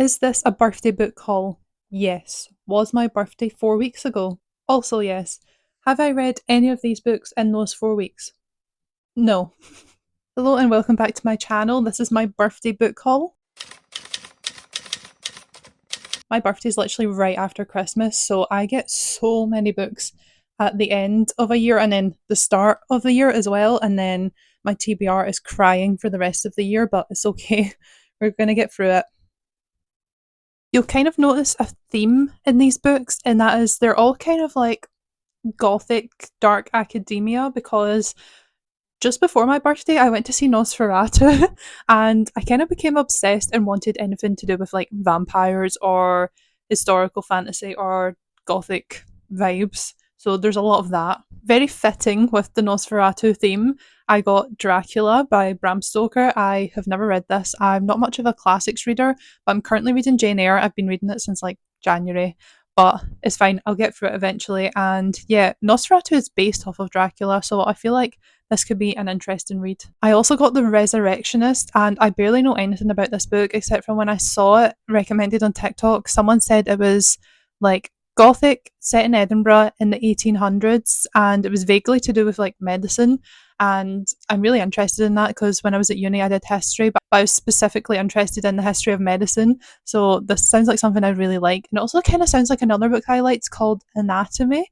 Is this a birthday book haul? Yes. Was my birthday 4 weeks ago? Also, yes. Have I read any of these books in those 4 weeks? No. Hello and welcome back to my channel. This is my birthday book haul. My birthday's literally right after Christmas, so I get so many books at the end of a year and then the start of the year as well, and then my TBR is crying for the rest of the year, but it's okay. We're going to get through it. You'll kind of notice a theme in these books, and that is they're all kind of like Gothic, dark academia, because just before my birthday, I went to see Nosferatu and I kind of became obsessed and wanted anything to do with like vampires or historical fantasy or Gothic vibes. So there's a lot of that. Very fitting with the Nosferatu theme. I got Dracula by Bram Stoker. I have never read this. I'm not much of a classics reader, but I'm currently reading Jane Eyre. I've been reading it since like January, but it's fine. I'll get through it eventually. And yeah, Nosferatu is based off of Dracula, so I feel like this could be an interesting read. I also got The Resurrectionist, and I barely know anything about this book except from when I saw it recommended on TikTok. Someone said it was like Gothic, set in Edinburgh in the 1800s, and it was vaguely to do with like medicine. And I'm really interested in that because when I was at uni, I did history, but I was specifically interested in the history of medicine. So this sounds like something I really like. And it also kind of sounds like another book I liked called Anatomy,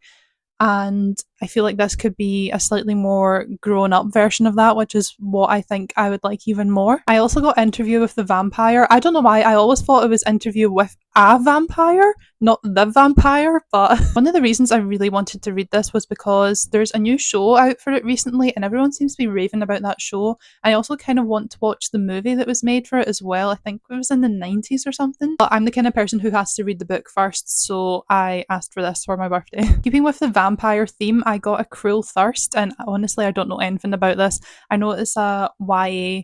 and I feel like this could be a slightly more grown up version of that, which is what I think I would like even more. I also got Interview with the Vampire. I don't know why, I always thought it was Interview with a Vampire, not the vampire, but one of the reasons I really wanted to read this was because there's a new show out for it recently and everyone seems to be raving about that show. I also kind of want to watch the movie that was made for it as well. I think it was in the 90s or something. But I'm the kind of person who has to read the book first, so I asked for this for my birthday. Keeping with the vampire theme, I got A Cruel Thirst, and honestly, I don't know anything about this. I know it's a YA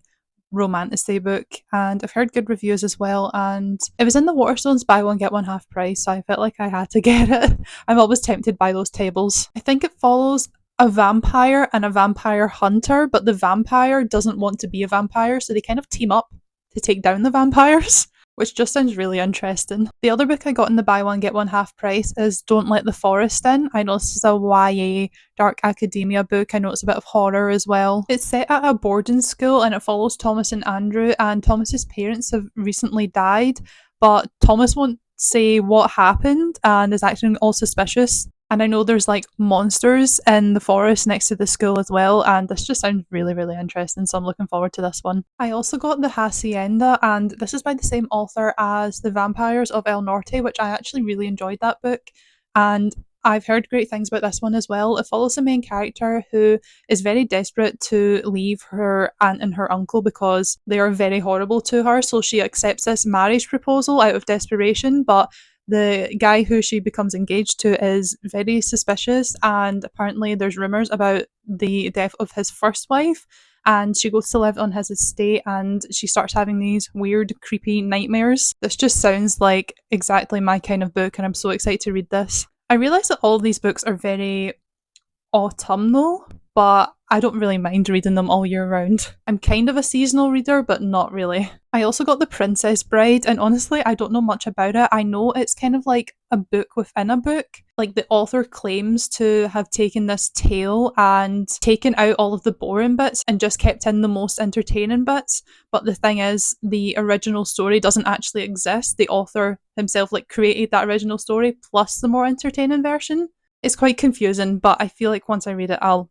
romantasy book and I've heard good reviews as well, and it was in the Waterstones buy one get one half price, so I felt like I had to get it. I'm always tempted by those tables. I think it follows a vampire and a vampire hunter, but the vampire doesn't want to be a vampire, so they kind of team up to take down the vampires, which just sounds really interesting. The other book I got in the buy one get one half price is Don't Let the Forest In. I know this is a YA dark academia book. I know it's a bit of horror as well. It's set at a boarding school and it follows Thomas and Andrew, and Thomas's parents have recently died, but Thomas won't say what happened and is acting all suspicious. And I know there's like monsters in the forest next to the school as well, and this just sounds really, really interesting, so I'm looking forward to this one. I also got The Hacienda, and this is by the same author as The Vampires of El Norte, which I actually really enjoyed that book, and I've heard great things about this one as well. It follows the main character who is very desperate to leave her aunt and her uncle because they are very horrible to her, so she accepts this marriage proposal out of desperation, but the guy who she becomes engaged to is very suspicious, and apparently there's rumours about the death of his first wife, and she goes to live on his estate and she starts having these weird creepy nightmares. This just sounds like exactly my kind of book and I'm so excited to read this. I realise that all of these books are very autumnal, but I don't really mind reading them all year round. I'm kind of a seasonal reader, but not really. I also got The Princess Bride, and honestly, I don't know much about it. I know it's kind of like a book within a book. Like, the author claims to have taken this tale and taken out all of the boring bits and just kept in the most entertaining bits. But the thing is, the original story doesn't actually exist. The author himself like created that original story plus the more entertaining version. It's quite confusing, but I feel like once I read it, I'll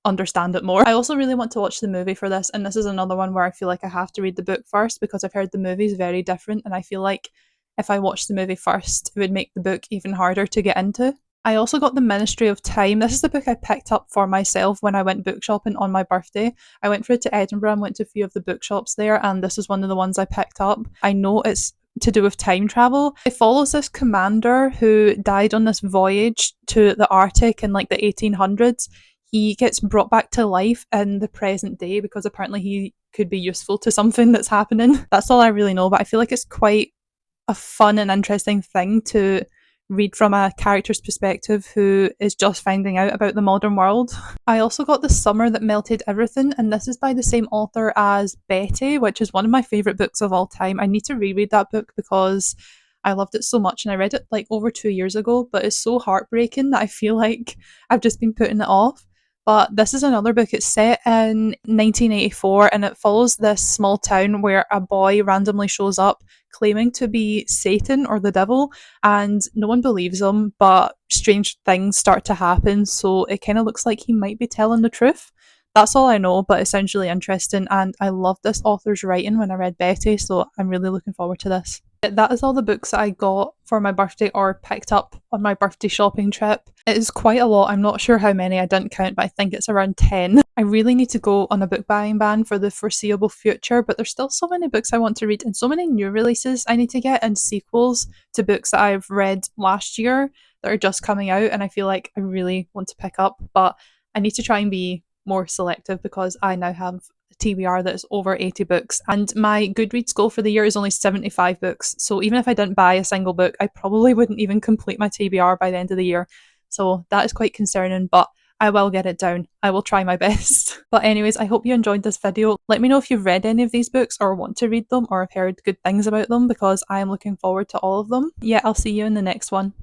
understand it more. I also really want to watch the movie for this, and this is another one where I feel like I have to read the book first because I've heard the movie is very different, and I feel like if I watch the movie first, it would make the book even harder to get into. I also got The Ministry of Time. This is the book I picked up for myself when I went book shopping on my birthday. I went for it to Edinburgh and went to a few of the bookshops there, and this is one of the ones I picked up. I know it's to do with time travel. It follows this commander who died on this voyage to the Arctic in like the 1800s. He gets brought back to life in the present day because apparently he could be useful to something that's happening. That's all I really know, but I feel like it's quite a fun and interesting thing to read from a character's perspective who is just finding out about the modern world. I also got The Summer That Melted Everything, and this is by the same author as Betty, which is one of my favourite books of all time. I need to reread that book because I loved it so much and I read it like over 2 years ago, but it's so heartbreaking that I feel like I've just been putting it off. But this is another book. It's set in 1984 and it follows this small town where a boy randomly shows up claiming to be Satan or the devil, and no one believes him, but strange things start to happen. So it kind of looks like he might be telling the truth. That's all I know, but it sounds really interesting. And I loved this author's writing when I read Betty, so I'm really looking forward to this. That is all the books that I got for my birthday or picked up on my birthday shopping trip. It is quite a lot. I'm not sure how many, I didn't count, but I think it's around 10. I really need to go on a book buying ban for the foreseeable future, but there's still so many books I want to read and so many new releases I need to get and sequels to books that I've read last year that are just coming out, and I feel like I really want to pick up, but I need to try and be more selective because I now have TBR that is over 80 books, and my Goodreads goal for the year is only 75 books. So even if I didn't buy a single book, I probably wouldn't even complete my TBR by the end of the year. So that is quite concerning, but I will get it down. I will try my best. But anyways, I hope you enjoyed this video. Let me know if you've read any of these books or want to read them or have heard good things about them because I am looking forward to all of them. Yeah, I'll see you in the next one.